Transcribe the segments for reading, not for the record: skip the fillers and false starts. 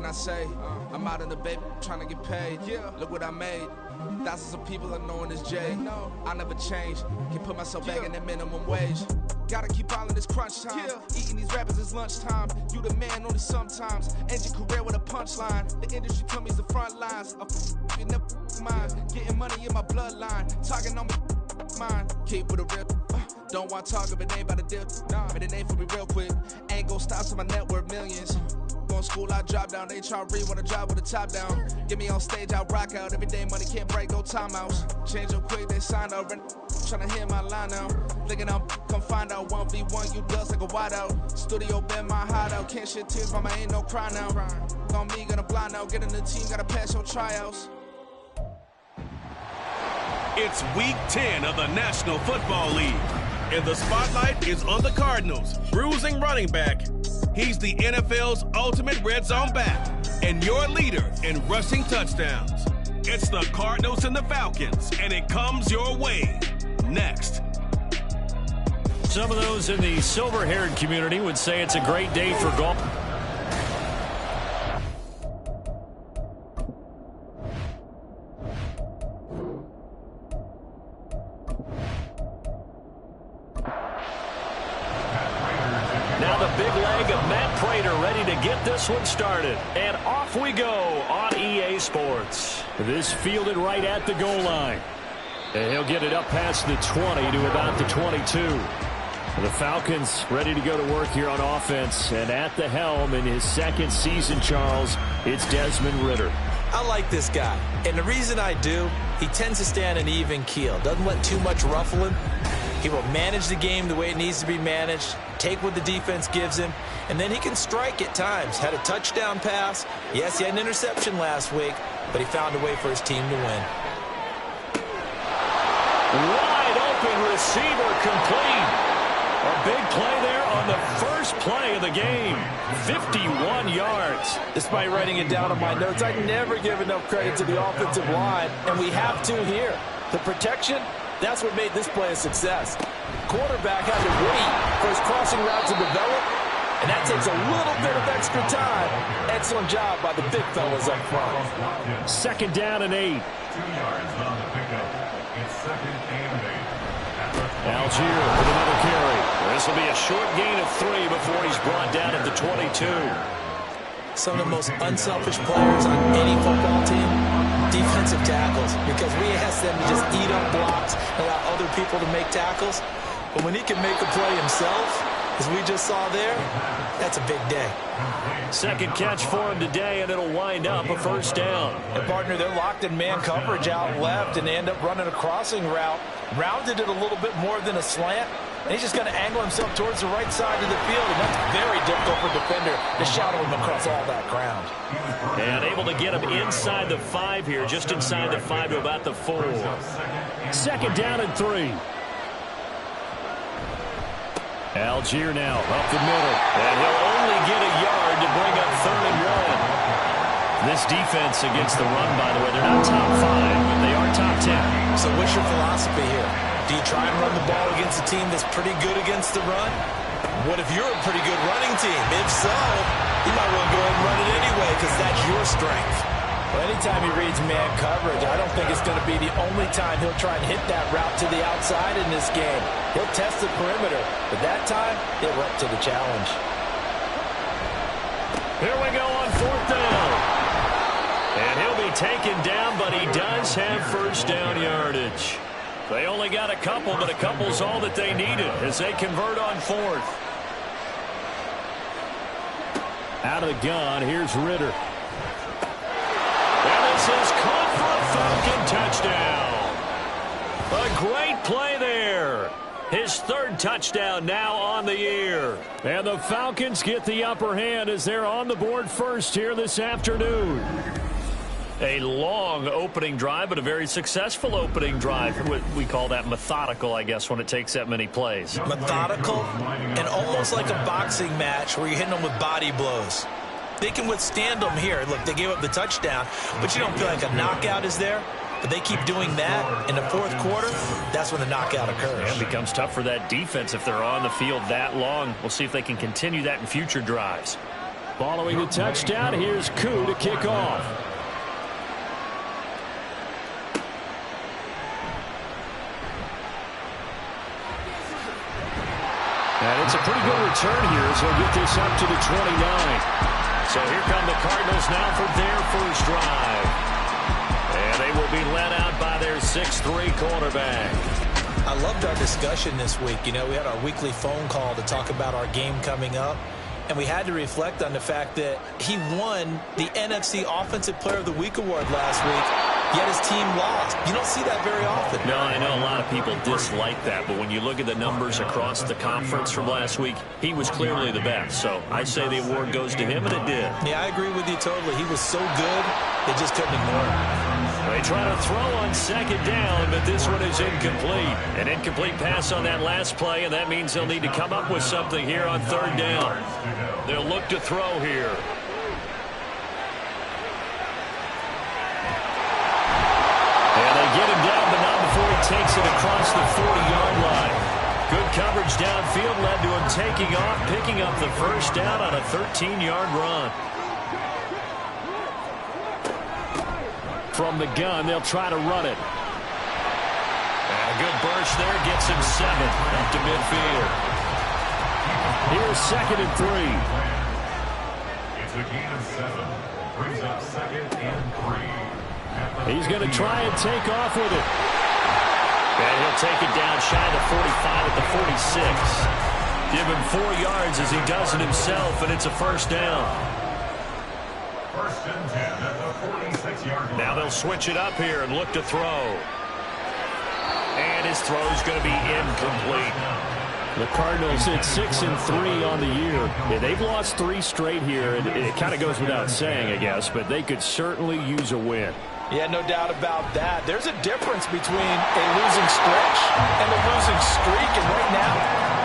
I say? I'm out in the baby trying to get paid. Look what I made. Thousands of people are knowing this Jay. I never change. Can put myself back in that minimum wage. Gotta keep all in this crunch time. Eating these rappers is lunchtime. You the man only sometimes. End your career with a punchline. The industry told me it's the front lines. I'm in the mind. Getting money in my bloodline. Talking on me mine. Keep with a real. Don't want to talk if it ain't about a deal. But it ain't for me real quick. Ain't gon' stop till my net worth millions. Going school, I drop down. HRE wanna drive with the top down. Get me on stage, I rock out. Every day money can't break, no timeouts. Change up quick, they sign up. Tryna hear my line now. Thinking I'm come find out 1v1, you dust like a wideout. Studio been my hideout. Can't shed tears, mama ain't no cry now. On me, gonna blind out. Get in the team, gotta pass your tryouts. It's week 10 of the National Football League. And the spotlight is on the Cardinals, bruising running back. He's the NFL's ultimate red zone back and your leader in rushing touchdowns. It's the Cardinals and the Falcons, and it comes your way next. Some of those in the silver-haired community would say it's a great day for golf. Now the big leg of Matt Prater ready to get this one started. And off we go on EA Sports. This fielded right at the goal line. And he'll get it up past the 20 to about the 22. The Falcons ready to go to work here on offense. And at the helm in his second season, Charles, it's Desmond Ridder. I like this guy. And the reason I do, he tends to stay on an even keel. Doesn't let too much ruffle him. He will manage the game the way it needs to be managed, take what the defense gives him, and then he can strike at times. Had a touchdown pass. Yes, he had an interception last week, but he found a way for his team to win. Wide open receiver complete. A big play there on the first play of the game. 51 yards. Despite writing it down on my notes, I never give enough credit to the offensive line, and we have to here. The protection, that's what made this play a success. Quarterback had to wait for his crossing route to develop, and that takes a little bit of extra time. Excellent job by the big fellas up front. Second down and 8. 2 yards on the pickup. It's second and 8. Algier with another carry. This will be a short gain of 3 before he's brought down at the 22. Some of the most unselfish players on any football team, defensive tackles, because we ask them to just eat up blocks and allow other people to make tackles. But when he can make a play himself, as we just saw there, that's a big day. Second catch for him today, and it'll wind up a first down. And partner, they're locked in man coverage out left, and they end up running a crossing route. Rounded it a little bit more than a slant, and he's just going to angle himself towards the right side of the field, and that's very difficult for a defender to shadow him across all that ground. And able to get him inside the 5 here, just inside the 5 to about the 4. Second down and 3. Algier now up the middle, and he'll only get a yard to bring up 3rd and 1. This defense against the run, by the way, they're not top 5, but they are top 10. So what's your philosophy here? Do you try and run the ball against a team that's pretty good against the run? What if you're a pretty good running team? If so, you might want to go ahead and run it anyway because that's your strength. Well, anytime he reads man coverage, I don't think it's going to be the only time he'll try and hit that route to the outside in this game. He'll test the perimeter, but that time, he'll up to the challenge. Here we go on 4th down. And he'll be taken down, but he does have first down yardage. They only got a couple, but a couple's all that they needed as they convert on 4th. Out of the gun, here's Ridder. And this is caught for a Falcon touchdown. A great play there. His 3rd touchdown now on the year. And the Falcons get the upper hand as they're on the board first here this afternoon. A long opening drive, but a very successful opening drive. We call that methodical, I guess, when it takes that many plays. Methodical and almost like a boxing match where you're hitting them with body blows. They can withstand them here. Look, they gave up the touchdown, but you don't feel like a knockout is there. But they keep doing that in the 4th quarter, that's when the knockout occurs. It becomes tough for that defense if they're on the field that long. We'll see if they can continue that in future drives. Following the touchdown, here's Koo to kick off. And it's a pretty good return here, so he'll get this up to the 29. So here come the Cardinals now for their first drive. And they will be led out by their 6'3" quarterback. I loved our discussion this week. You know, we had our weekly phone call to talk about our game coming up. And we had to reflect on the fact that he won the NFC Offensive Player of the Week award last week, yet his team lost. You don't see that very often. No, I know a lot of people dislike that, but when you look at the numbers across the conference from last week, he was clearly the best. So I say the award goes to him, and it did. Yeah, I agree with you totally. He was so good, they just couldn't ignore him. They try to throw on second down, but this one is incomplete. An incomplete pass on that last play, and that means they'll need to come up with something here on third down. They'll look to throw here. And they get him down, but not before he takes it across the 40-yard line. Good coverage downfield led to him taking off, picking up the first down on a 13-yard run. From the gun, they'll try to run it. And a good burst there gets him 7 up to midfield. Here's 2nd and 3. It's a gain of 7. Brings up 2nd and 3. He's going to try and take off with it. And he'll take it down shy of the 45 at the 46. Give him 4 yards as he does it himself, and it's a first down. First and 10 at the 46-yard line. Now they'll switch it up here and look to throw. And his throw is going to be incomplete. The Cardinals at 6-3 on the year. Yeah, they've lost 3 straight here. It kind of goes without saying, I guess, but they could certainly use a win. Yeah, no doubt about that. There's a difference between a losing stretch and a losing streak, and right now,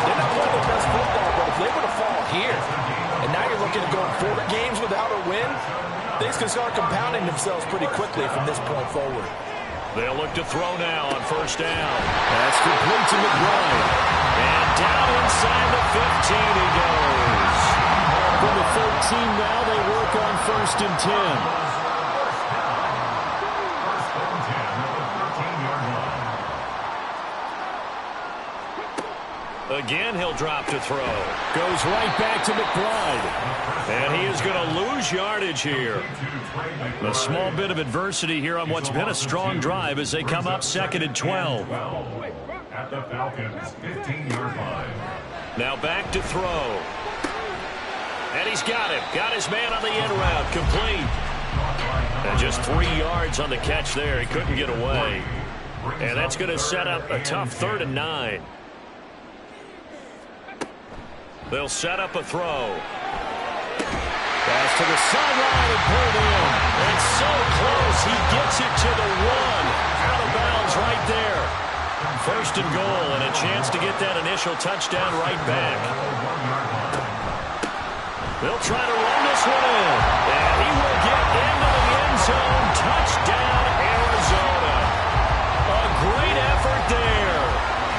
they're not playing their best football, but if they were to fall here, and now you're looking at going 4 games without a win, things can start compounding themselves pretty quickly from this point forward. They'll look to throw now on first down. That's complete to McBride. And down inside the 15 he goes. From the 13 now, they work on first and 10. Again, he'll drop to throw. Goes right back to McBride. And he is going to lose yardage here. A small bit of adversity here on what's been a strong drive as they come up 2nd and 12. At the Falcons' 15-yard line. Now back to throw. And he's got him. Got his man on the in route. Complete. And just 3 yards on the catch there. He couldn't get away. And that's going to set up a tough 3rd and 9. They'll set up a throw. Pass to the sideline and pulled in. It's so close. He gets it to the 1. Out of bounds right there. 1st and goal, and a chance to get that initial touchdown right back. They'll try to run this one in. And he will get into the end zone. Touchdown, Arizona. A great effort there.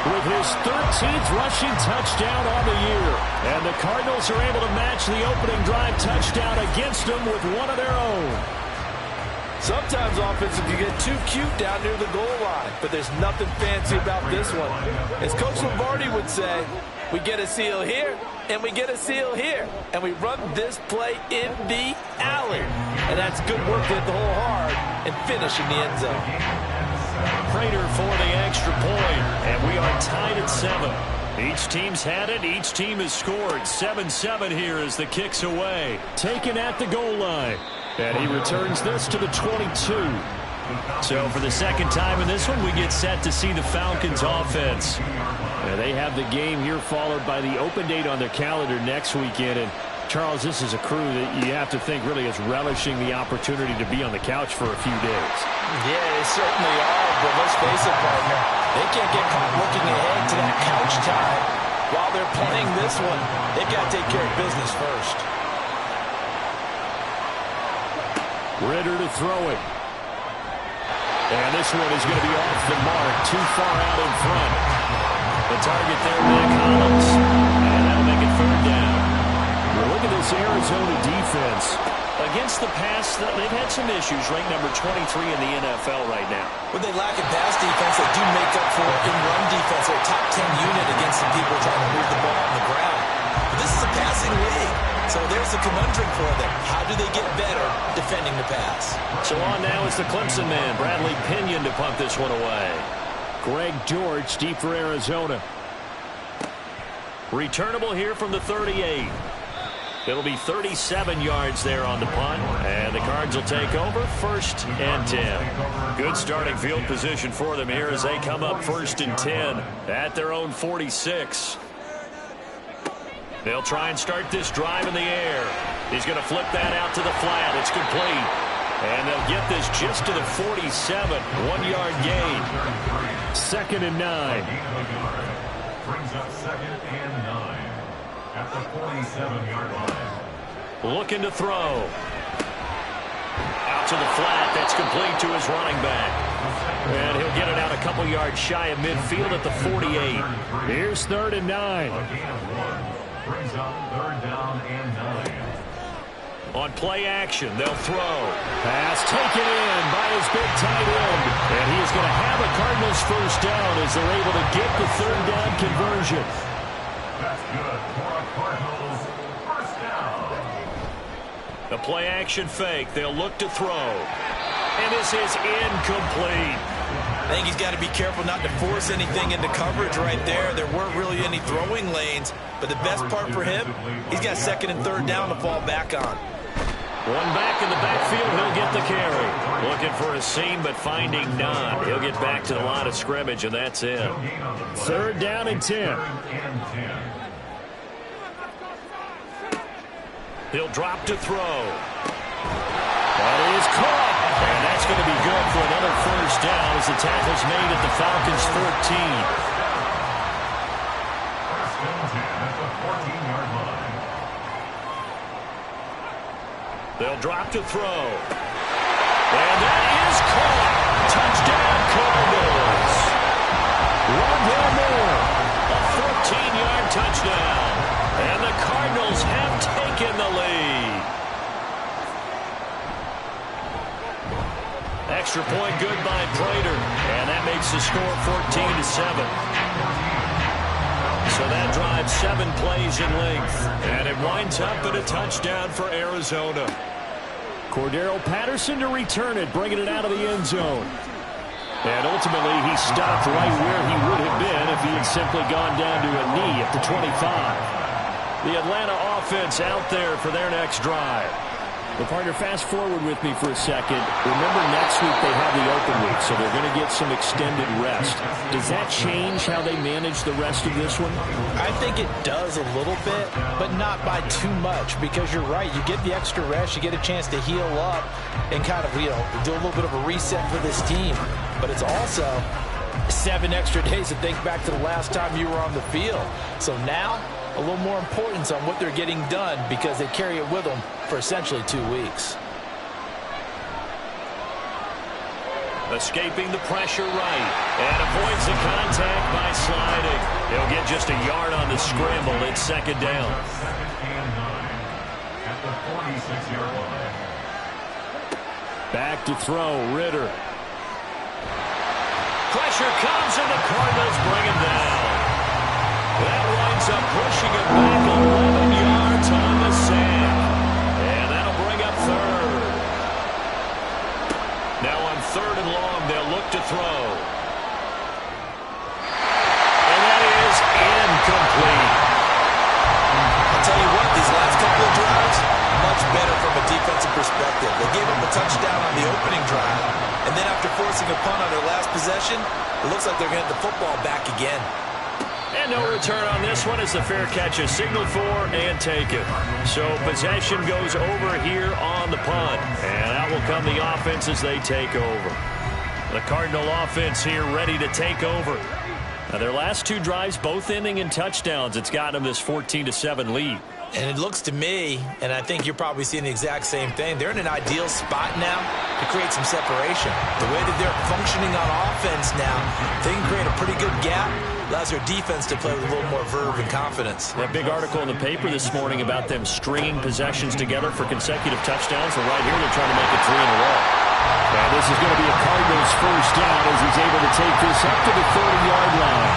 With his 13th rushing touchdown on the year. And the Cardinals are able to match the opening drive touchdown against them with one of their own. Sometimes offensive can get too cute down near the goal line, but there's nothing fancy about this one. As Coach Lombardi would say, we get a seal here, and we get a seal here, and we run this play in the alley. And that's good work to hit the hole hard and finish in the end zone. Prater for the extra point, and we are tied at 7. Each team's had it. Each team has scored. 7-7 here as the kick's away. Taken at the goal line. And he returns this to the 22. So for the second time in this one, we get set to see the Falcons offense. And they have the game here followed by the open date on their calendar next weekend. And Charles, this is a crew that you have to think really is relishing the opportunity to be on the couch for a few days. Yeah, they certainly are, but let's face it, partner. They can't get caught looking ahead to that couch time while they're playing this one. They've got to take care of business first. Ritter to throw it. And this one is going to be off the mark, too far out in front. The target there, Nick Hollins. And that'll make it 3rd down. We're looking at this Arizona defense? Against the pass, they've had some issues. Ranked number 23 in the NFL right now. When they lack in pass defense, they do make up for it in run defense. They're a top 10 unit against some people trying to move the ball on the ground. But this is a passing league, so there's a conundrum for them. How do they get better defending the pass? So on now is the Clemson man, Bradley Pinion, to punt this one away. Greg George deep for Arizona. Returnable here from the 38. It'll be 37 yards there on the punt, and the Cards will take over 1st and 10. Good starting field position for them here as they come up 1st and 10 at their own 46. They'll try and start this drive in the air. He's going to flip that out to the flat. It's complete. And they'll get this just to the 47. 1-yard gain. 2nd and 9. Brings up 2nd and 9 at the 47-yard line. Looking to throw. Out to the flat. That's complete to his running back. And he'll get it out a couple yards shy of midfield at the 48. Here's 3rd and 9. A gain of 1. Brings up 3rd down and 9. On play action, they'll throw. Pass taken in by his big tight end. And he is going to have a Cardinals 1st down as they're able to get the 3rd down conversion. That's good for a Cardinals 1st down. The play action fake. They'll look to throw. And this is incomplete. I think he's got to be careful not to force anything into coverage right there. There weren't really any throwing lanes. But the best part for him, he's got 2nd and 3rd down to fall back on. One back in the backfield, he'll get the carry. Looking for a seam, but finding none. He'll get back to the line of scrimmage, and that's it. 3rd down and 10. He'll drop to throw. That is caught. And that's going to be good for another 1st down as the tackle's made at the Falcons' 14. 1st and 10 at the 14-yard line. They'll drop to throw. And that is caught. Touchdown, Cardinals. One more. A 14-yard touchdown. And the Cardinals have taken the lead. Extra point good by Prater. And that makes the score 14-7. So that drives 7 plays in length. And it winds up at a touchdown for Arizona. Cordero Patterson to return it, bringing it out of the end zone. And ultimately, he stopped right where he would have been if he had simply gone down to a knee at the 25. The Atlanta offense out there for their next drive. Well, partner, fast forward with me for a second. Remember, next week they have the open week, so they're going to get some extended rest. Does that change how they manage the rest of this one? I think it does a little bit, but not by too much, because you're right. You get the extra rest, you get a chance to heal up and kind of, do a little bit of a reset for this team. But it's also 7 extra days to think back to the last time you were on the field. So now, a little more importance on what they're getting done because they carry it with them for essentially 2 weeks. Escaping the pressure right. And avoids the contact by sliding. He'll get just a yard on the scramble. It's 2nd down. 2nd and 9 at the 46-yard line. Back to throw, Ritter. Pressure comes and the Cardinals bring him down. That winds up pushing it back 11 yards on the sack. And that'll bring up 3rd. Now on 3rd and long, they'll look to throw. And that is incomplete. I'll tell you what, these last couple of drives, much better from a defensive perspective. They gave up a touchdown on the opening drive, and then after forcing a punt on their last possession, it looks like they're going to get the football back again. And no return on this one as the fair catch is signaled for and taken. So possession goes over here on the punt. And out will come the offense as they take over. The Cardinal offense here ready to take over. Now, their last 2 drives, both ending in touchdowns. It's gotten them this 14-7 lead. And it looks to me, and I think you're probably seeing the exact same thing, they're in an ideal spot now to create some separation. The way that they're functioning on offense now, they can create a pretty good gap. Allows their defense to play with a little more verve and confidence. That big article in the paper this morning about them stringing possessions together for consecutive touchdowns. And right here, they're trying to make it 3 in a row. And this is going to be a Cardinals first down as he's able to take this up to the 30-yard line.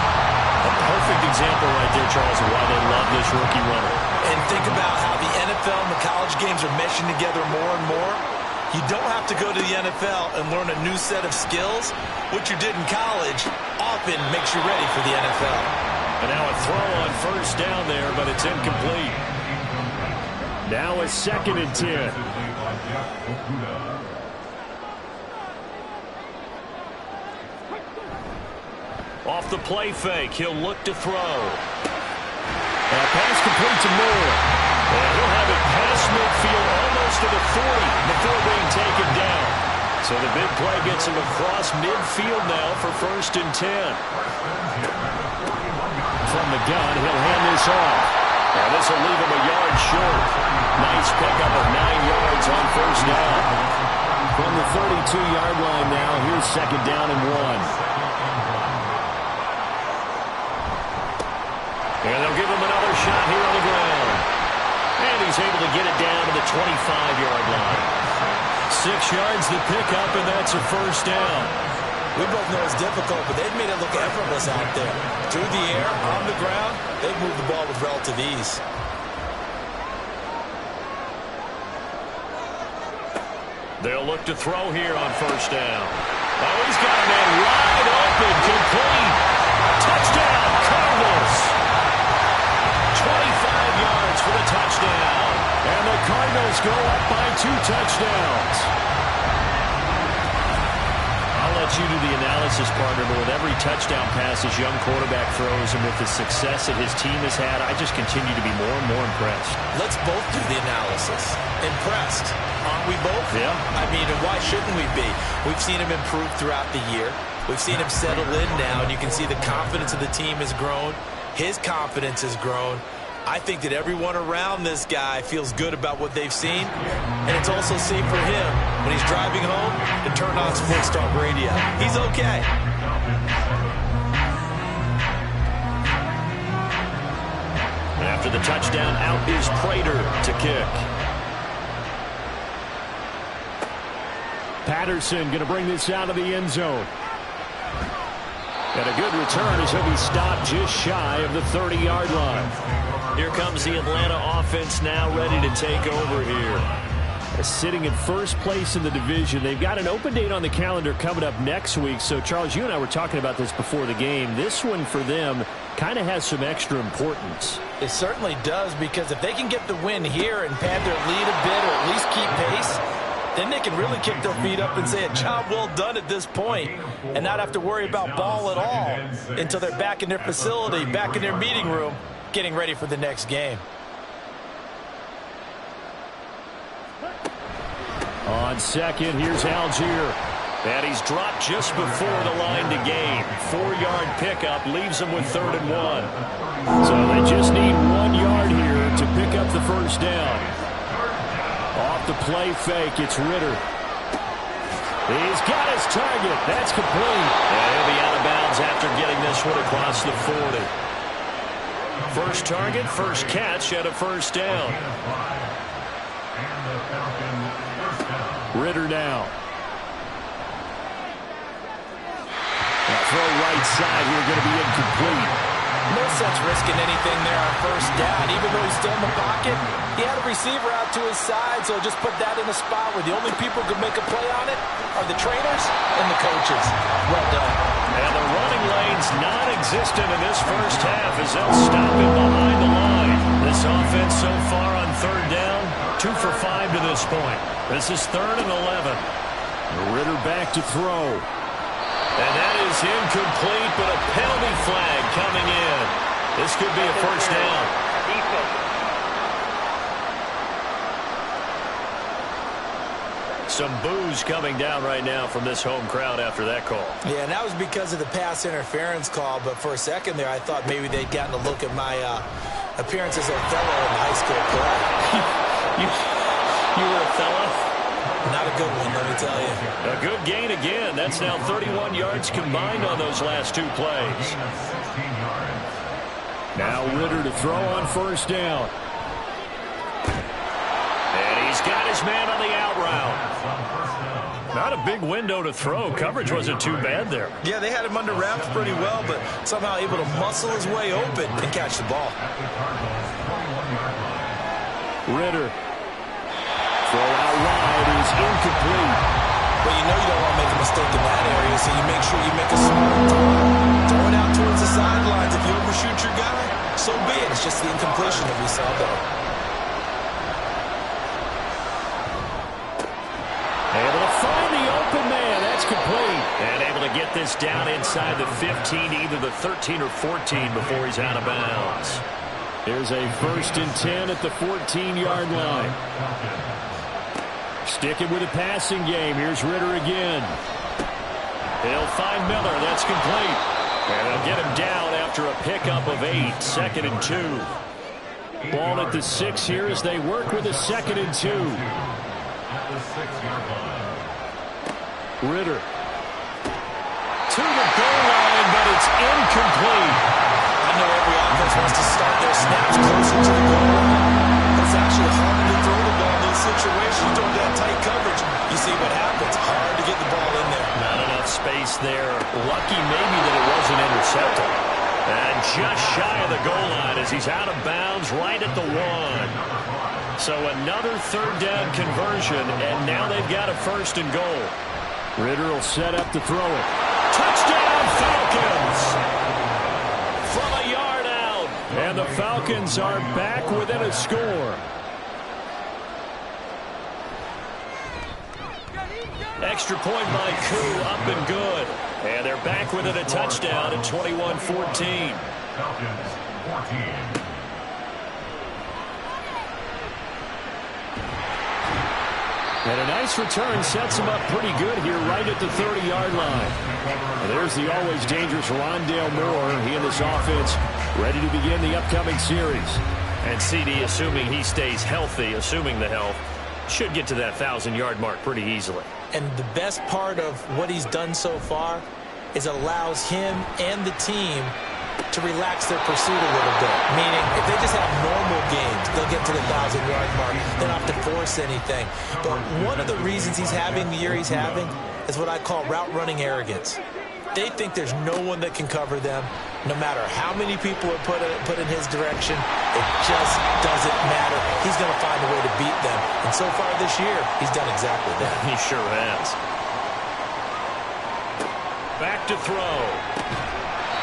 A perfect example right there, Charles, of why they love this rookie runner. And think about how the NFL and the college games are meshing together more and more. You don't have to go to the NFL and learn a new set of skills. What you did in college often makes you ready for the NFL. And now a throw on first down there, but it's incomplete. Now a 2nd and 10. Off the play fake, he'll look to throw. And a pass complete to Moore. And he'll have it past midfield almost to the 40 before being taken down. So the big play gets him across midfield now for 1st and 10. From the gun, he'll hand this off. And this will leave him a yard short. Nice pickup of 9 yards on first down. From the 32-yard line now, here's 2nd down and 1. And they'll give him another shot here on the ground. And he's able to get it down to the 25-yard line. 6 yards to pick up, and that's a first down. We both know it's difficult, but they've made it look effortless out there. Through the air, on the ground, they've moved the ball with relative ease. They'll look to throw here on first down. Oh, he's got a man wide open, complete. Touchdown, Cardinals. 25 yards for the touchdown. And the Cardinals go up by 2 touchdowns. I'll let you do the analysis, partner, but with every touchdown pass his young quarterback throws and with the success that his team has had, I just continue to be more and more impressed. Let's both do the analysis. Impressed. Aren't we both? Yeah. I mean, and why shouldn't we be? We've seen him improve throughout the year. We've seen him settle in now, and you can see the confidence of the team has grown. His confidence has grown. I think that everyone around this guy feels good about what they've seen, and it's also safe for him when he's driving home to turn on Sports Talk Radio. He's okay. After the touchdown, out is Prater to kick. Patterson going to bring this out of the end zone. And a good return as he'll be stopped just shy of the 30-yard line. Here comes the Atlanta offense now ready to take over here. Sitting in first place in the division. They've got an open date on the calendar coming up next week. So, Charles, you and I were talking about this before the game. This one for them kind of has some extra importance. It certainly does, because if they can get the win here and pad their lead a bit or at least keep pace, then they can really kick their feet up and say a job well done at this point and not have to worry about ball at all until they're back in their facility, back in their meeting room, getting ready for the next game. On second, here's Algier. And he's dropped just before the line to gain. 4-yard pickup leaves him with 3rd and 1. So they just need 1 yard here to pick up the first down. Off the play fake, it's Ritter. He's got his target. That's complete. And he'll be out of bounds after getting this one across the 40. First target, first catch at a first down. Ritter now. That throw right side here going to be incomplete. No sense risking anything there on first down. Even though he's still in the pocket, he had a receiver out to his side, so just put that in a spot where the only people who can make a play on it are the trainers and the coaches. Well done. And the running lane's non-existent in this first half as they'll stop him behind the line. This offense so far on 3rd down, 2 for 5 to this point. This is 3rd and 11. Ritter back to throw. And that is incomplete, but a penalty flag coming in. This could be a first down. Some boos coming down right now from this home crowd after that call. Yeah, and that was because of the pass interference call, but for a second there, I thought maybe they'd gotten a look at my appearance as Othello in the high school play. You were Othello? Not a good one, let me tell you. A good gain again. That's now 31 yards combined on those last two plays. Now Ritter to throw on first down. And he's got his man on the out route. Not a big window to throw. Coverage wasn't too bad there. Yeah, they had him under wraps pretty well, but somehow able to muscle his way open and catch the ball. Ritter. Throw out wide is incomplete. But you know you don't want to make a mistake in that area, so you make sure you make a smart throw. Throw it out towards the sidelines. If you overshoot your guy, so be it. It's just the incompletion that we saw there. Able to find the open man. That's complete. And able to get this down inside the 15, either the 13 or 14 before he's out of bounds. There's a 1st and 10 at the 14-yard line. Sticking with the passing game. Here's Ritter again. He'll find Miller. That's complete. And they'll get him down after a pickup of 8. 2nd and 2. Ball at the 6 here as they work with a 2nd and 2. Ritter. To the goal line, but it's incomplete. I know every offense wants to start their snaps closer to the goal line. It's actually harder to throw the ball in those situations. You don't have tight coverage. You see what happens. Hard to get the ball in there. Not enough space there. Lucky maybe that it wasn't intercepted. And just shy of the goal line as he's out of bounds right at the 1. So another 3rd down conversion, and now they've got a 1st and goal. Ritter will set up to throw it. Touchdown, Falcons! From a yard out. And the Falcons are back within a score. Extra point by Koo, up and good. And they're back within a touchdown at 21-14. Falcons 14. And a nice return sets him up pretty good here right at the 30-yard line. And there's the always dangerous Rondale Moore. He and this offense ready to begin the upcoming series. And CD, assuming he stays healthy, assuming the health, should get to that 1,000-yard mark pretty easily. And the best part of what he's done so far is allows him and the team to relax their pursuit a little bit. Meaning, if they just have normal games, they'll get to the 1,000-yard mark. They don't have to force anything. But one of the reasons he's having the year he's having is what I call route running arrogance. They think there's no one that can cover them, no matter how many people are put in his direction. It just doesn't matter. He's going to find a way to beat them. And so far this year, he's done exactly that. He sure has. Back to throw.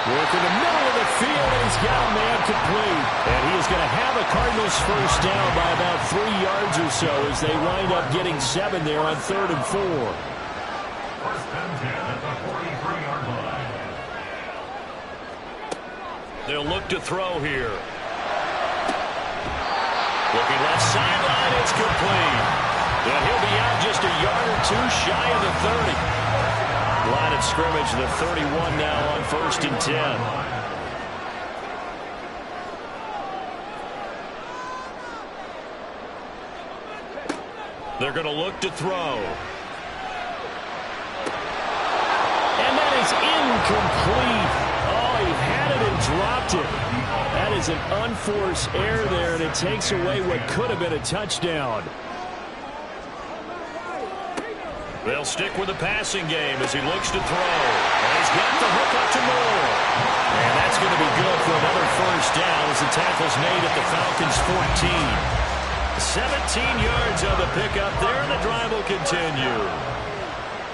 Working the middle of the field, and he's got a man complete. And he is going to have a Cardinals 1st down by about 3 yards or so as they wind up getting 7 there on 3rd and 4. 1st and 10 at the 43-yard line. They'll look to throw here. Looking left sideline, it's complete. And he'll be out just a yard or 2 shy of the 30. Line of scrimmage, the 31 now on 1st and 10. They're going to look to throw. And that is incomplete. Oh, he had it and dropped it. That is an unforced error there, and it takes away what could have been a touchdown. They'll stick with the passing game as he looks to throw. And he's got the hook up to Moore. And that's going to be good for another 1st down as the tackle's made at the Falcons 14. 17 yards on the pickup there, and the drive will continue.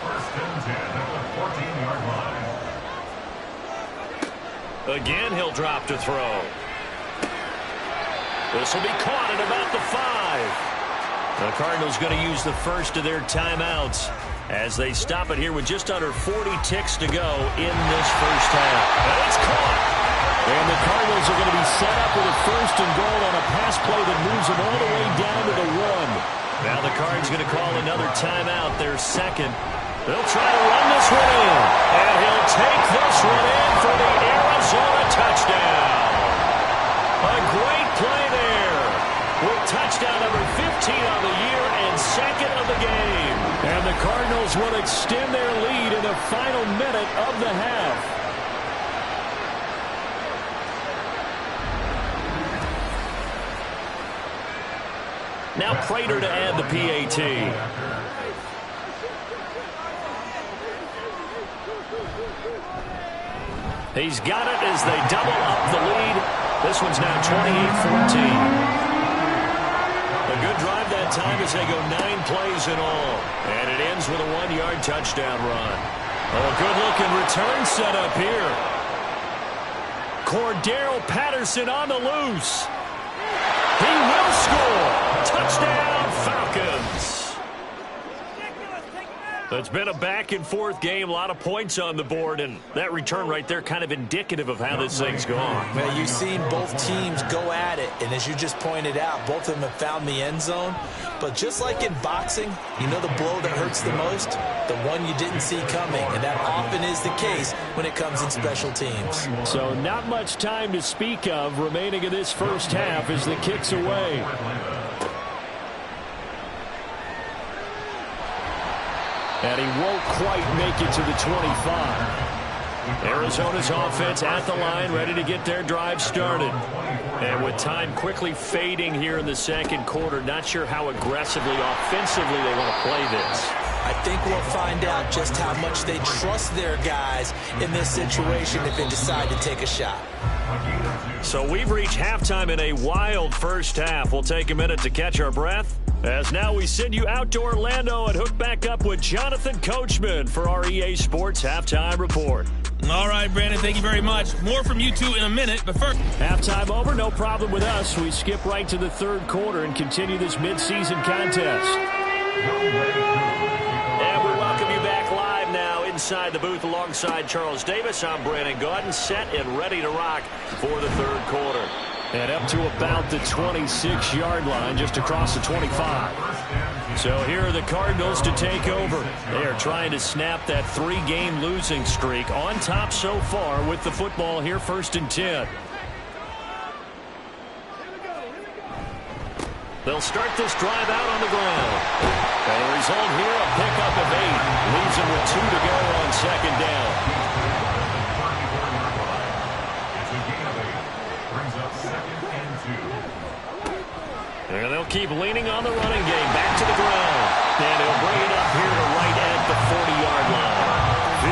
1st and 10 at the 14-yard line. Again, he'll drop to throw. This will be caught at about the 5. The Cardinals going to use the first of their timeouts as they stop it here with just under 40 ticks to go in this 1st half. And it's caught. And the Cardinals are going to be set up with a 1st and goal on a pass play that moves them all the way down to the 1. Now the Cards going to call another timeout, their second. They'll try to run this one in. And he'll take this one in for the Arizona touchdown. A great play there. With touchdown number 15 on the year and second of the game. And the Cardinals will extend their lead in the final minute of the half. Now Prater to add the PAT. He's got it as they double up the lead. This one's now 28-14. A good drive that time as they go 9 plays in all. And it ends with a 1-yard touchdown run. Oh, a good-looking return set up here. Cordero Patterson on the loose. He will score. Touchdown, Falcons. It's been a back-and-forth game, a lot of points on the board, and that return right there kind of indicative of how this thing's gone. Well, you've seen both teams go at it, and as you just pointed out, both of them have found the end zone. But just like in boxing, you know the blow that hurts the most? The one you didn't see coming, and that often is the case when it comes in special teams. So not much time to speak of remaining in this first half as the kick's away. And he won't quite make it to the 25. Arizona's offense at the line, ready to get their drive started. And with time quickly fading here in the second quarter, not sure how aggressively, offensively they want to play this. I think we'll find out just how much they trust their guys in this situation if they decide to take a shot. So we've reached halftime in a wild first half. We'll take a minute to catch our breath. As now we send you out to Orlando and hook back up with Jonathan Coachman for our EA Sports Halftime Report. All right, Brandon, thank you very much. More from you two in a minute, but first... Halftime over, no problem with us. We skip right to the third quarter and continue this midseason contest. And we welcome you back live now inside the booth alongside Charles Davis. I'm Brandon Gaudin, set and ready to rock for the third quarter. And up to about the 26-yard line, just across the 25. So here are the Cardinals to take over. They are trying to snap that 3-game losing streak on top so far with the football here, 1st and 10. They'll start this drive out on the ground. And the result here, a pickup of 8. Leaves them with 2 to go on second down. And they'll keep leaning on the running game. Back to the ground. And he'll bring it up here to right at the 40-yard line.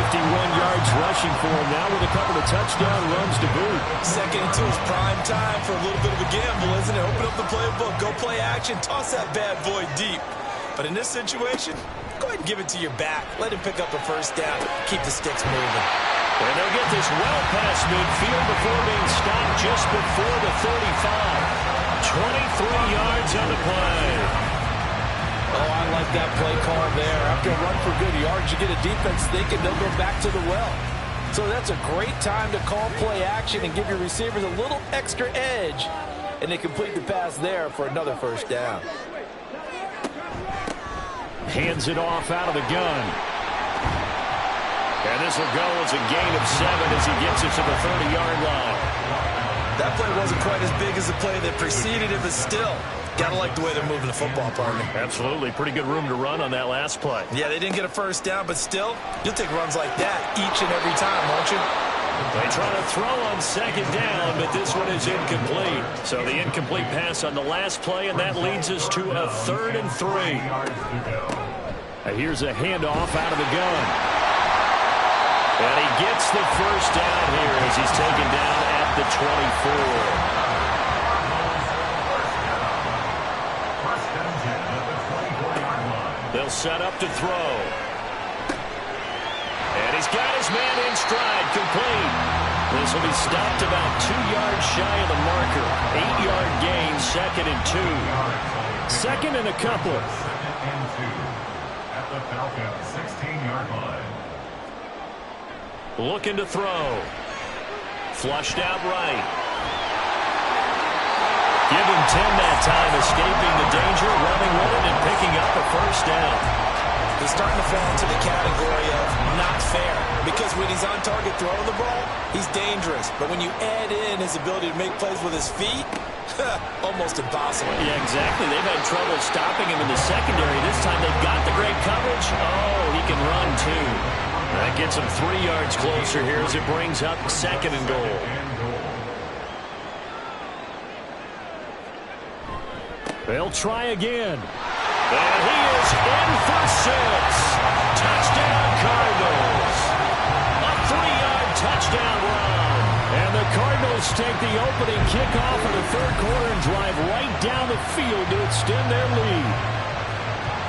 51 yards rushing for him now with a couple of touchdown runs to boot. 2nd and 2 is prime time for a little bit of a gamble, isn't it? Open up the playbook. Go play action. Toss that bad boy deep. But in this situation, go ahead and give it to your back. Let him pick up a first down. Keep the sticks moving. And they'll get this well past midfield before being stopped just before the 35. 23 yards on the play. Oh, I like that play call there. After a run for good yards, you get a defense thinking they'll go back to the well. So that's a great time to call play action and give your receivers a little extra edge. And they complete the pass there for another first down. Hands it off out of the gun. And this will go as a gain of 7 as he gets it to the 30-yard line. That play wasn't quite as big as the play that preceded it, but still, gotta like the way they're moving the football, partner. Absolutely. Pretty good room to run on that last play. Yeah, they didn't get a first down, but still, you'll take runs like that each and every time, won't you? They try to throw on second down, but this one is incomplete. So the incomplete pass on the last play, and that leads us to a 3rd and 3. Here's a handoff out of the gun. And he gets the first down here as he's taken down at the 24. They'll set up to throw. And he's got his man in stride, complete. This will be stopped about 2 yards shy of the marker. 8-yard gain, 2nd and 2. 2nd and a couple. At the Falcons 16-yard line. Looking to throw. Flushed out right. Give him 10 that time, escaping the danger, running with it, and picking up a first down. He's starting to fall into the category of not fair, because when he's on target throwing the ball, he's dangerous. But when you add in his ability to make plays with his feet, almost impossible. Yeah, exactly. They've had trouble stopping him in the secondary. This time they've got the great coverage. Oh, he can run too. That gets him 3 yards closer here as it brings up 2nd and goal. They'll try again. And he is in for 6. Touchdown, Cardinals. A 3-yard touchdown run. And the Cardinals take the opening kickoff of the 3rd quarter and drive right down the field to extend their lead.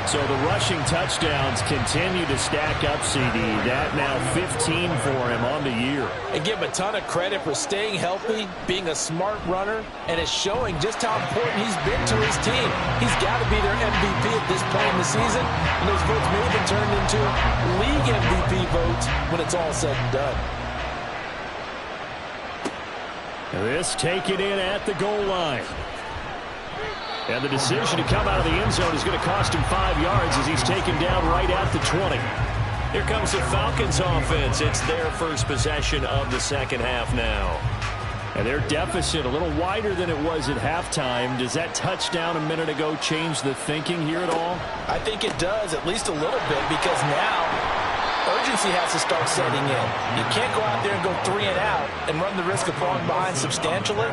So the rushing touchdowns continue to stack up, CD. That now 15 for him on the year. And give him a ton of credit for staying healthy, being a smart runner, and it's showing just how important he's been to his team. He's got to be their MVP at this point in the season, and those votes may have been turned into league MVP votes when it's all said and done. This taken in at the goal line. And the decision to come out of the end zone is going to cost him 5 yards as he's taken down right at the 20. Here comes the Falcons offense. It's their first possession of the second half now. And their deficit a little wider than it was at halftime. Does that touchdown a minute ago change the thinking here at all? I think it does, at least a little bit, because now urgency has to start setting in. You can't go out there and go 3 and out and run the risk of falling behind substantially,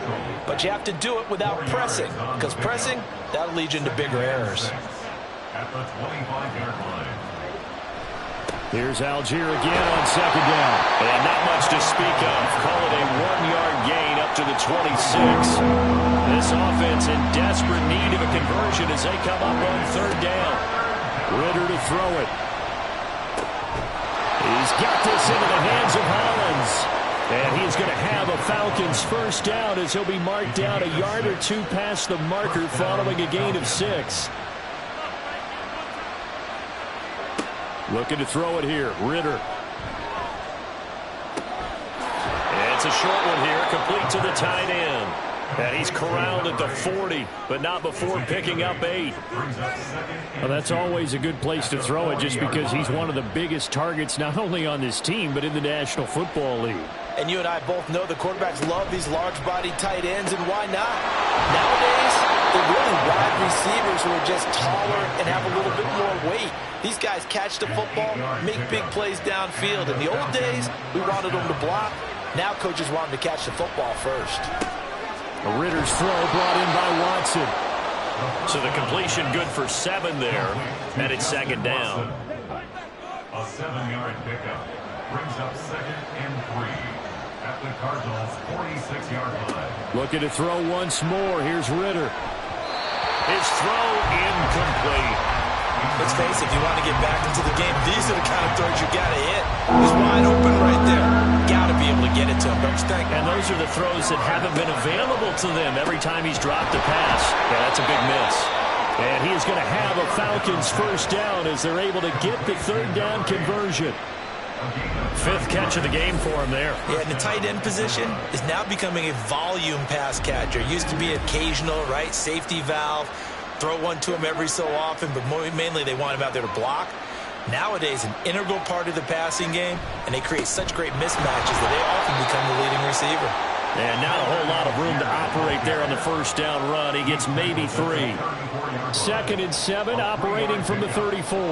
but you have to do it without pressing, because pressing, that'll lead you into bigger errors. At the 25-yard line. Here's Algier again on 2nd down. And not much to speak of. Call it a 1-yard gain up to the 26. This offense in desperate need of a conversion as they come up on 3rd down. Ritter to throw it. He's got this into the hands of Hollins. And he's going to have a Falcons first down as he'll be marked down a yard or 2 past the marker following a gain of 6. Looking to throw it here. Ritter. And it's a short one here, complete to the tight end. And he's corralled at the 40, but not before picking up 8. Well, that's always a good place to throw it just because he's one of the biggest targets not only on this team but in the National Football League. And you and I both know the quarterbacks love these large-bodied tight ends, and why not? Nowadays, they're really wide receivers who are just taller and have a little bit more weight. These guys catch the football, make big plays downfield. In the old days, we wanted them to block. Now coaches want them to catch the football first. A Ritter's throw brought in by Watson. So the completion good for 7 there. And it's 2nd down. A 7-yard pickup brings up 2nd and 3 at the Cardinals' 46-yard line. Looking to throw once more. Here's Ritter. His throw incomplete. Let's face it, if you want to get back into the game, these are the kind of throws you got to hit. He's wide open right there. Got to be able to get it to him, don't you think? And those are the throws that haven't been available to them every time he's dropped a pass. Yeah, that's a big miss. And he is going to have a Falcons first down as they're able to get the 3rd down conversion. 5th catch of the game for him there. Yeah, and the tight end position is now becoming a volume pass catcher. Used to be occasional, right? Safety valve. Throw one to him every so often, but mainly they want him out there to block. Nowadays, an integral part of the passing game, and they create such great mismatches that they often become the leading receiver. And not a whole lot of room to operate there on the first down run. He gets maybe 3. 2nd and 7, operating from the 34.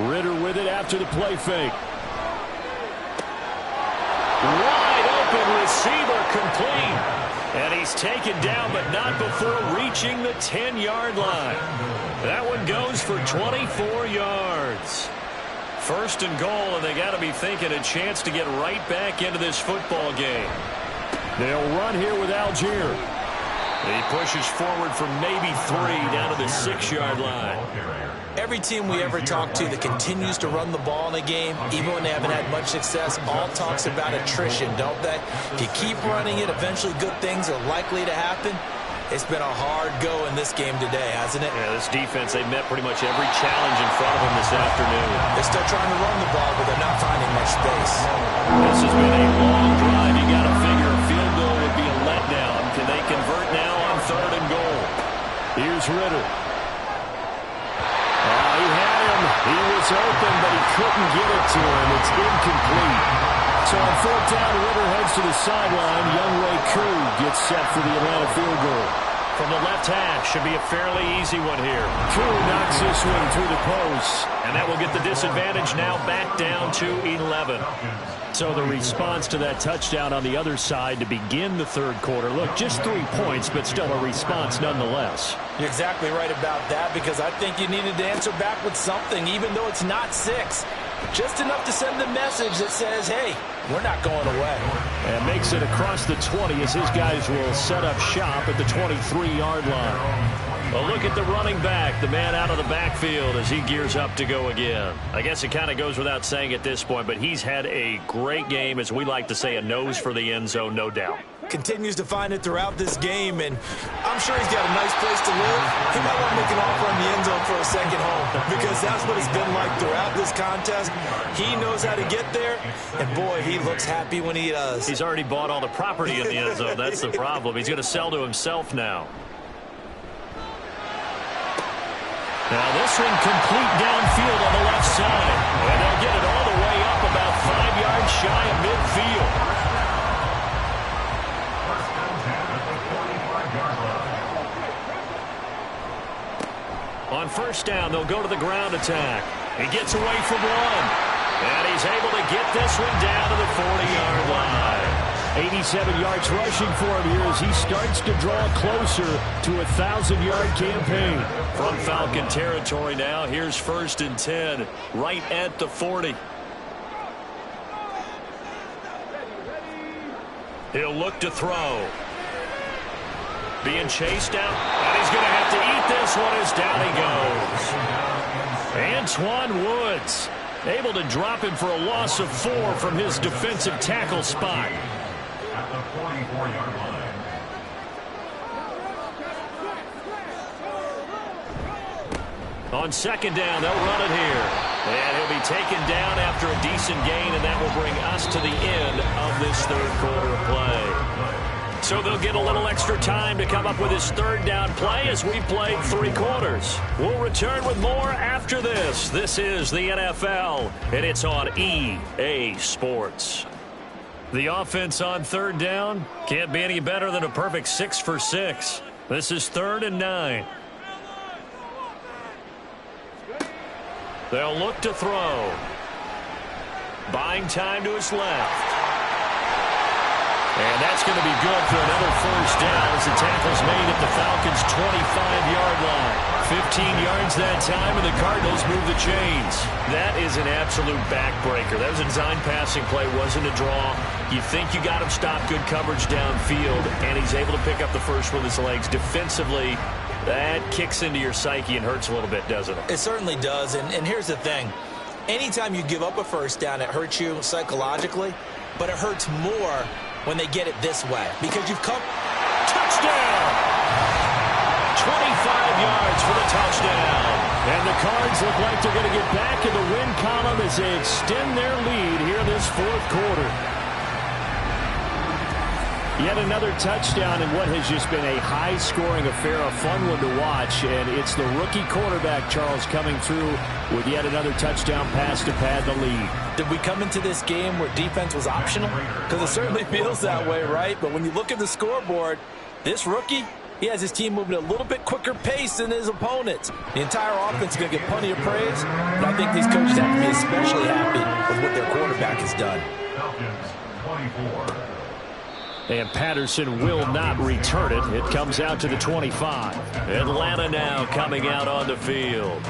Ritter with it after the play fake. Wide open receiver, complete. And he's taken down, but not before reaching the 10-yard line. That one goes for 24 yards. 1st and goal, and they got to be thinking a chance to get right back into this football game. They'll run here with Algier. He pushes forward for maybe 3 down to the 6-yard line. Every team we ever talk to that continues to run the ball in a game, even when they haven't had much success, all talks about attrition, don't they? If you keep running it, eventually good things are likely to happen. It's been a hard go in this game today, hasn't it? Yeah, this defense, they met pretty much every challenge in front of them this afternoon. They're still trying to run the ball, but they're not finding much space. This has been a long drive. You got to figure a field goal would be a letdown. Can they convert now on 3rd and goal? Here's Ritter. He had him. He was open, but he couldn't get it to him. It's incomplete. So on 4th down, Ritter heads to the sideline. Younghoe Koo gets set for the Atlanta field goal. From the left hash, should be a fairly easy one here. Koo knocks this one through the post, and that will get the disadvantage now back down to 11. So the response to that touchdown on the other side to begin the 3rd quarter. Look, just 3 points, but still a response nonetheless. You're exactly right about that, because I think you needed to answer back with something, even though it's not 6. Just enough to send the message that says, hey, we're not going away. And makes it across the 20 as his guys will set up shop at the 23-yard line. A look at the running back, the man out of the backfield as he gears up to go again. I guess it kind of goes without saying at this point, but he's had a great game, as we like to say, a nose for the end zone, no doubt. Continues to find it throughout this game, and I'm sure he's got a nice place to live. He might want to make an offer in the end zone for a second home, because that's what it's been like throughout this contest. He knows how to get there, and boy, he looks happy when he does. He's already bought all the property in the end zone. That's the problem. He's going to sell to himself now. Now this one complete downfield on the left side, and they'll get it all the way up about 5 yards shy of midfield. On 1st down, they'll go to the ground attack. He gets away from one, and he's able to get this one down to the 40-yard line. 87 yards rushing for him here as he starts to draw closer to a 1,000-yard campaign. From Falcon territory now, here's 1st and 10, right at the 40. He'll look to throw. Being chased out, and he's going to have to eat this one as down he goes. Antoine Woods able to drop him for a loss of 4 from his defensive tackle spot. At the 44-yard line. On 2nd down, they'll run it here. And he'll be taken down after a decent gain, and that will bring us to the end of this 3rd quarter of play. So they'll get a little extra time to come up with his 3rd down play as we played 3 quarters. We'll return with more after this. This is the NFL, and it's on EA Sports. The offense on 3rd down can't be any better than a perfect 6 for 6. This is 3rd and 9. They'll look to throw. Buying time to his left. And that's going to be good for another 1st down as the tackle's made at the Falcons' 25-yard line. 15 yards that time, and the Cardinals move the chains. That is an absolute backbreaker. That was a design passing play, wasn't a draw. You think you got him stopped, good coverage downfield, and he's able to pick up the first with his legs. Defensively, that kicks into your psyche and hurts a little bit, doesn't it? It certainly does, and here's the thing. Anytime you give up a 1st down, it hurts you psychologically, but it hurts more when they get it this way, because you've come. Touchdown! 25 yards for the touchdown. And the Cards look like they're going to get back in the win column as they extend their lead here this 4th quarter. Yet another touchdown in what has just been a high-scoring affair, a fun one to watch. And it's the rookie quarterback, Charles, coming through with yet another touchdown pass to pad the lead. Did we come into this game where defense was optional? Because it certainly feels that way, right? But when you look at the scoreboard, this rookie, he has his team moving at a little bit quicker pace than his opponents. The entire offense is going to get plenty of praise, but I think these coaches have to be especially happy with what their quarterback has done. Falcons 24. And Patterson will not return it. It comes out to the 25. Atlanta now coming out on the field.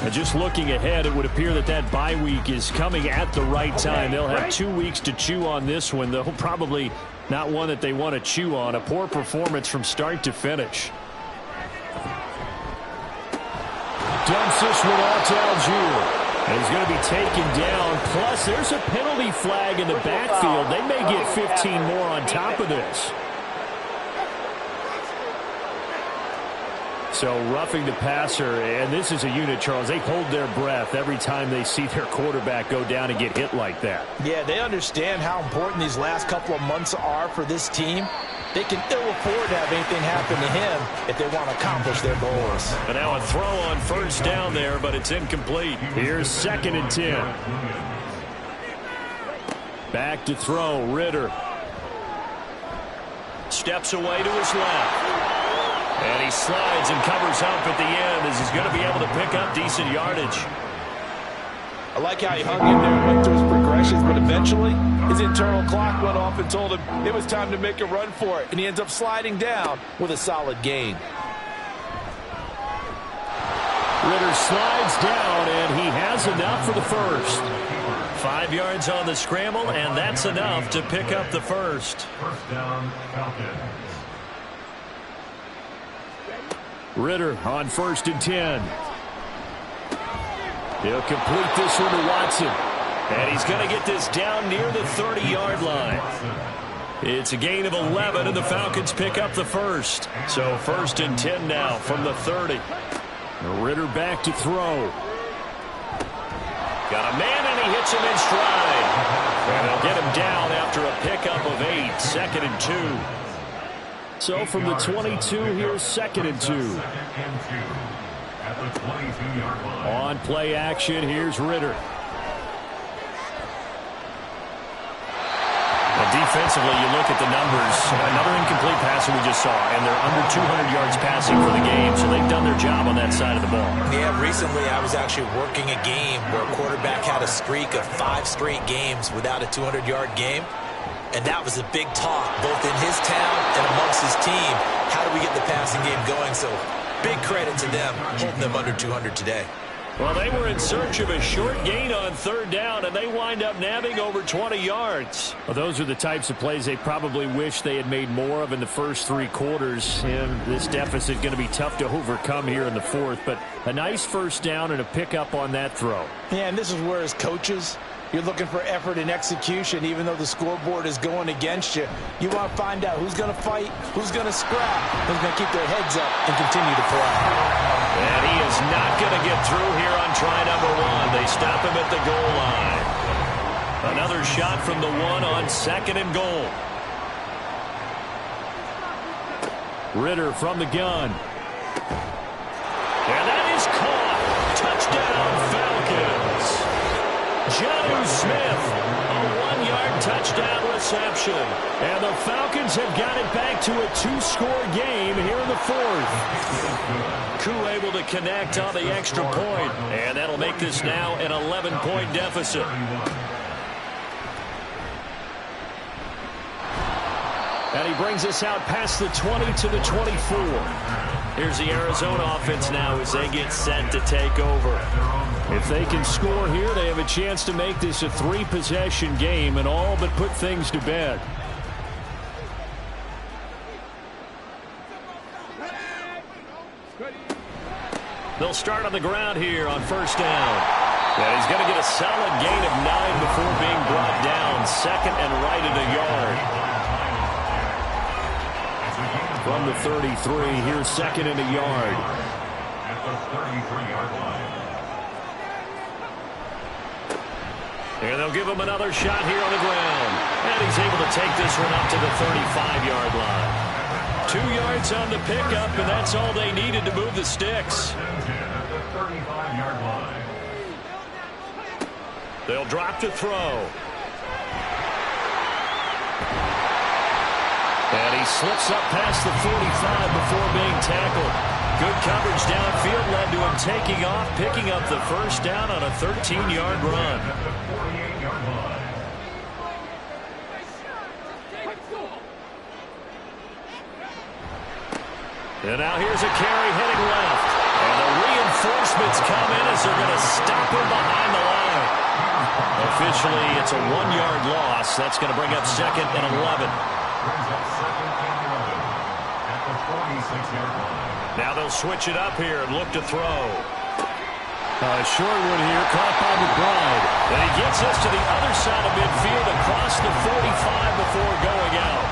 And just looking ahead, it would appear that that bye week is coming at the right time. They'll have 2 weeks to chew on this one, though probably not one that they want to chew on. A poor performance from start to finish. Dumps this one off to Algier. And he's going to be taken down. Plus, there's a penalty flag in the backfield. They may get 15 more on top of this. So roughing the passer, and this is a unit, Charles. They hold their breath every time they see their quarterback go down and get hit like that. Yeah, they understand how important these last couple of months are for this team. They can ill afford to have anything happen to him if they want to accomplish their goals. And now a throw on first down there, but it's incomplete. Here's 2nd and 10. Back to throw, Ritter. Steps away to his left. And he slides and covers up at the end as he's going to be able to pick up decent yardage. I like how he hung in there and went through his progressions, but eventually his internal clock went off and told him it was time to make a run for it, and he ends up sliding down with a solid gain. Ritter slides down, and he has enough for the first. 5 yards on the scramble, and that's enough to pick up the first. First down, Falcons. Ritter on 1st and 10. He'll complete this one to Watson. And he's going to get this down near the 30-yard line. It's a gain of 11, and the Falcons pick up the first. So 1st and 10 now from the 30. Ritter back to throw. Got a man, and he hits him in stride. And they'll get him down after a pickup of 8. 2nd and 2. So from the 22, here's 2nd and 2. On play action, here's Ritter. Well, defensively, you look at the numbers. Another incomplete passer we just saw, and they're under 200 yards passing for the game, so they've done their job on that side of the ball. Yeah, recently I was actually working a game where a quarterback had a streak of 5 straight games without a 200-yard game. And that was a big talk, both in his town and amongst his team. How do we get the passing game going? So big credit to them, holding them under 200 today. Well, they were in search of a short gain on 3rd down, and they wind up nabbing over 20 yards. Well, those are the types of plays they probably wish they had made more of in the first 3 quarters. And this deficit going to be tough to overcome here in the 4th. But a nice first down and a pickup on that throw. Yeah, and this is where as coaches, you're looking for effort and execution, even though the scoreboard is going against you. You want to find out who's going to fight, who's going to scrap, who's going to keep their heads up and continue to play. And he is not going to get through here on try number 1. They stop him at the goal line. Another shot from the 1 on 2nd and goal. Ritter from the gun. And that is caught. Touchdown, Falcons. Jonnu Smith, a 1-yard touchdown reception. And the Falcons have got it back to a 2-score game here in the 4th. Koo able to connect on the extra point. And that'll make this now an 11-point deficit. And he brings us out past the 20 to the 24. Here's the Arizona offense now as they get set to take over. If they can score here, they have a chance to make this a 3-possession game and all but put things to bed. They'll start on the ground here on 1st down. And he's going to get a solid gain of 9 before being brought down. 2nd and right at a yard. From the 33, here's 2nd and a yard. At the 33-yard line. And they'll give him another shot here on the ground. And he's able to take this one up to the 35-yard line. 2 yards on the pickup, and that's all they needed to move the sticks. At the 35-yard line. They'll drop to throw. And he slips up past the 45 before being tackled. Good coverage downfield led to him taking off, picking up the first down on a 13-yard run. And now here's a carry heading left. And the reinforcements come in as they're going to stop him behind the line. Officially, it's a 1-yard loss. That's going to bring up 2nd and 11. Now they'll switch it up here and look to throw. Short one here, caught by McBride. And he gets us to the other side of midfield across the 45 before going out.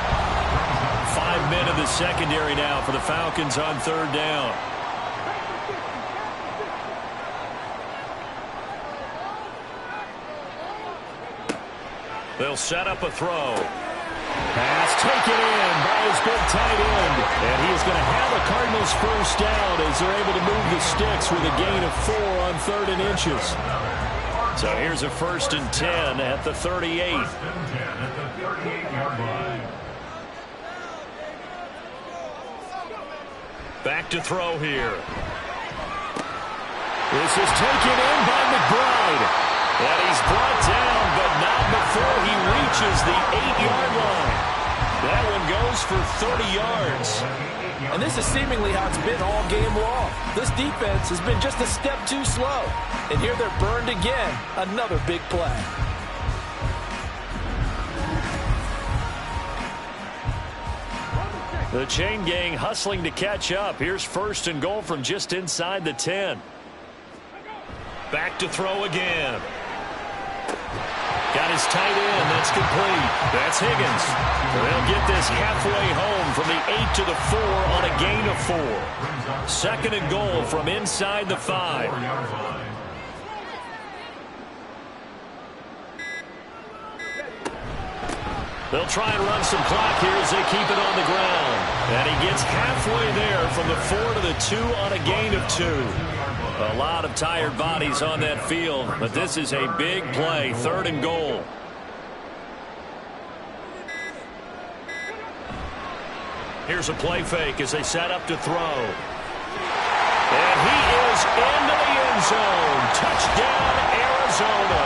5 men in the secondary now for the Falcons on 3rd down. They'll set up a throw. Pass taken in by his big tight end. And he is going to have a Cardinals first down as they're able to move the sticks with a gain of 4 on 3rd and inches. So here's a 1st and 10 at the 38. 1st and 10 at the 38-yard line. Back to throw here. This is taken in by McBride. And he's brought down, but not before he reaches the 8-yard line. That one goes for 30 yards. And this is seemingly how it's been all game long. This defense has been just a step too slow. And here they're burned again. Another big play. The chain gang hustling to catch up. Here's 1st and goal from just inside the 10. Back to throw again. Got his tight end. That's complete. That's Higgins. They'll get this halfway home from the 8 to the 4 on a gain of 4. 2nd and goal from inside the 5. They'll try and run some clock here as they keep it on the ground. And he gets halfway there from the 4 to the 2 on a gain of 2. A lot of tired bodies on that field, but this is a big play, 3rd and goal. Here's a play fake as they set up to throw. And he is into the end zone. Touchdown, Arizona.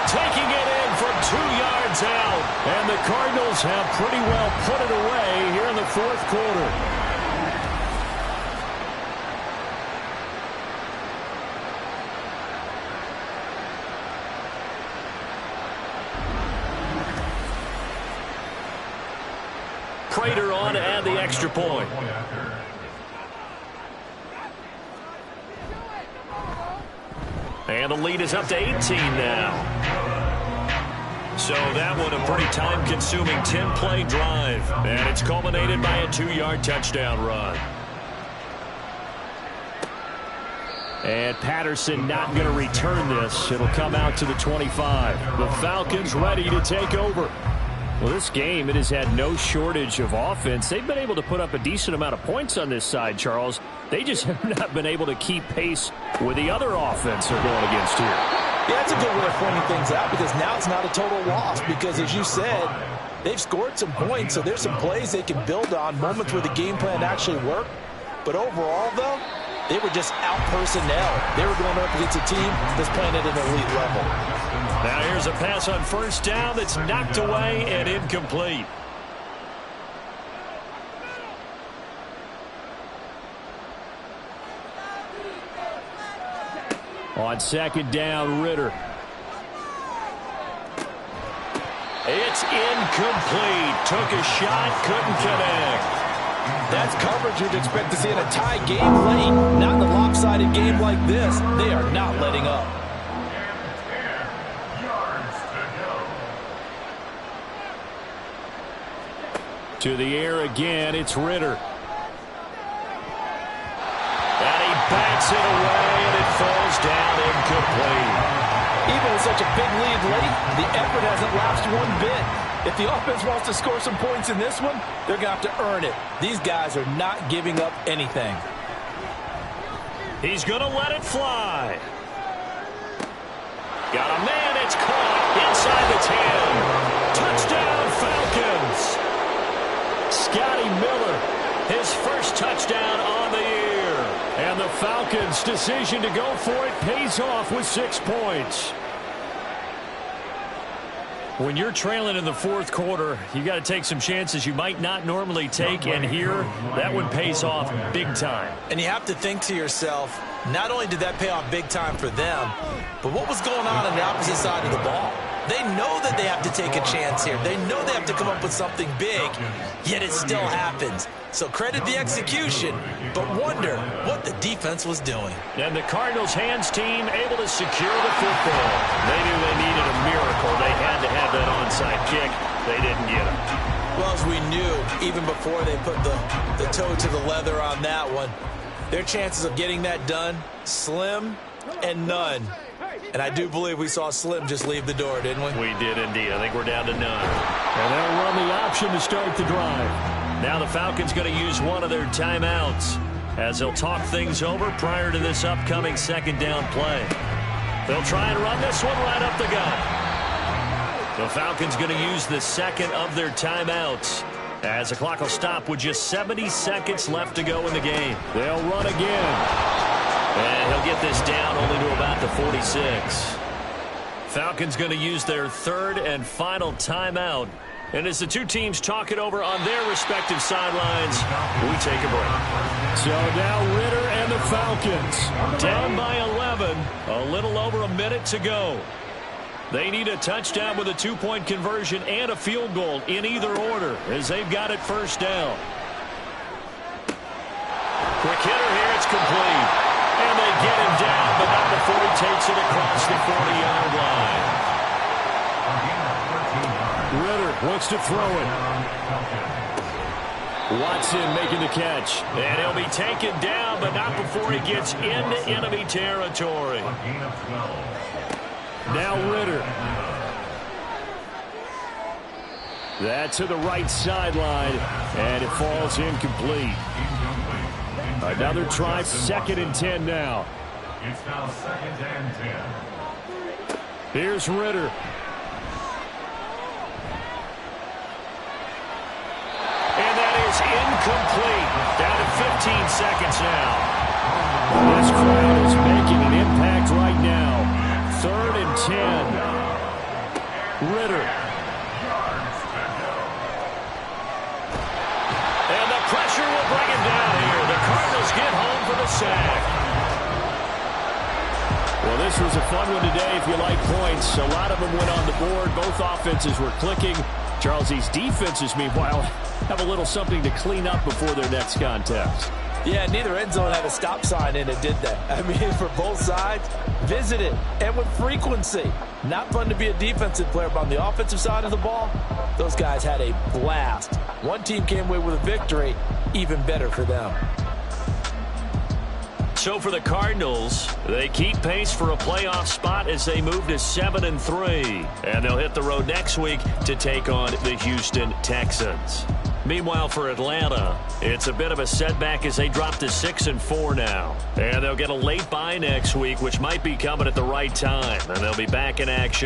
Taking it in from 2 yards out. And the Cardinals have pretty well put it away here in the 4th quarter. Prater on to add the extra point. And the lead is up to 18 now. So that one a pretty time-consuming 10-play drive. And it's culminated by a 2-yard touchdown run. And Patterson not going to return this. It'll come out to the 25. The Falcons ready to take over. Well, this game, it has had no shortage of offense. They've been able to put up a decent amount of points on this side, Charles. They just have not been able to keep pace with the other offense they're going against here. Yeah, that's a good way of pointing things out because now it's not a total loss because, as you said, they've scored some points, so there's some plays they can build on, moments where the game plan actually worked. But overall, though, they were just out-personnel. They were going up against a team that's playing at an elite level. Now here's a pass on 1st down that's knocked away and incomplete. On 2nd down, Ritter. It's incomplete. Took a shot, couldn't connect. That's coverage you'd expect to see in a tie game late. Not in a lopsided game like this. They are not letting up. To the air again, it's Ritter. And he bats it away, and it falls down incomplete. Even with such a big lead late, the effort hasn't lapsed one bit. If the offense wants to score some points in this one, they're going to have to earn it. These guys are not giving up anything. He's going to let it fly. Got a man, it's caught inside the 10. Touchdown, Falcons. Scotty Miller, his first touchdown on the year. And the Falcons' decision to go for it pays off with 6 points. When you're trailing in the 4th quarter, you got to take some chances you might not normally take, and here, that one pays off big time. And you have to think to yourself, not only did that pay off big time for them, but what was going on the opposite side of the ball? They know that they have to take a chance here. They know they have to come up with something big, yet it still happens. So credit the execution, but wonder what the defense was doing. And the Cardinals' hands team able to secure the football. They knew they needed a miracle. They had to have that onside kick. They didn't get it. Well, as we knew, even before they put the toe to the leather on that one, their chances of getting that done, slim and none. And I do believe we saw Slim just leave the door, didn't we? We did indeed. I think we're down to none. And they'll run the option to start the drive. Now the Falcons going to use one of their timeouts as they'll talk things over prior to this upcoming second down play. They'll try and run this one right up the gut. The Falcons going to use the second of their timeouts as the clock will stop with just 70 seconds left to go in the game. They'll run again. And he'll get this down only to about the 46. Falcons going to use their third and final timeout. And as the two teams talk it over on their respective sidelines, we take a break. So now Ritter and the Falcons down by 11, a little over a minute to go. They need a touchdown with a two-point conversion and a field goal in either order as they've got it first down. Quick hitter here, it's complete. And they get him down, but not before he takes it across the 40-yard line. Ritter wants to throw it. Watson making the catch. And he'll be taken down, but not before he gets into enemy territory. Now Ritter. That to the right sideline, and it falls incomplete. Another try, 2nd and 10 now. It's now 2nd and 10. Here's Ritter. And that is incomplete. Down to 15 seconds now. This crowd is making an impact right now. 3rd and 10. Ritter. And the pressure will bring him down here. The Cardinals get home for the sack. Well, this was a fun one today if you like points. A lot of them went on the board. Both offenses were clicking. Charles, these defenses, meanwhile, have a little something to clean up before their next contest. Yeah, neither end zone had a stop sign in it, did they? I mean, for both sides, visit it, and with frequency. Not fun to be a defensive player, but on the offensive side of the ball, those guys had a blast. One team came away with a victory, even better for them. So for the Cardinals, they keep pace for a playoff spot as they move to 7-3. And they'll hit the road next week to take on the Houston Texans. Meanwhile, for Atlanta, it's a bit of a setback as they drop to 6-4 now. And they'll get a late bye next week, which might be coming at the right time. And they'll be back in action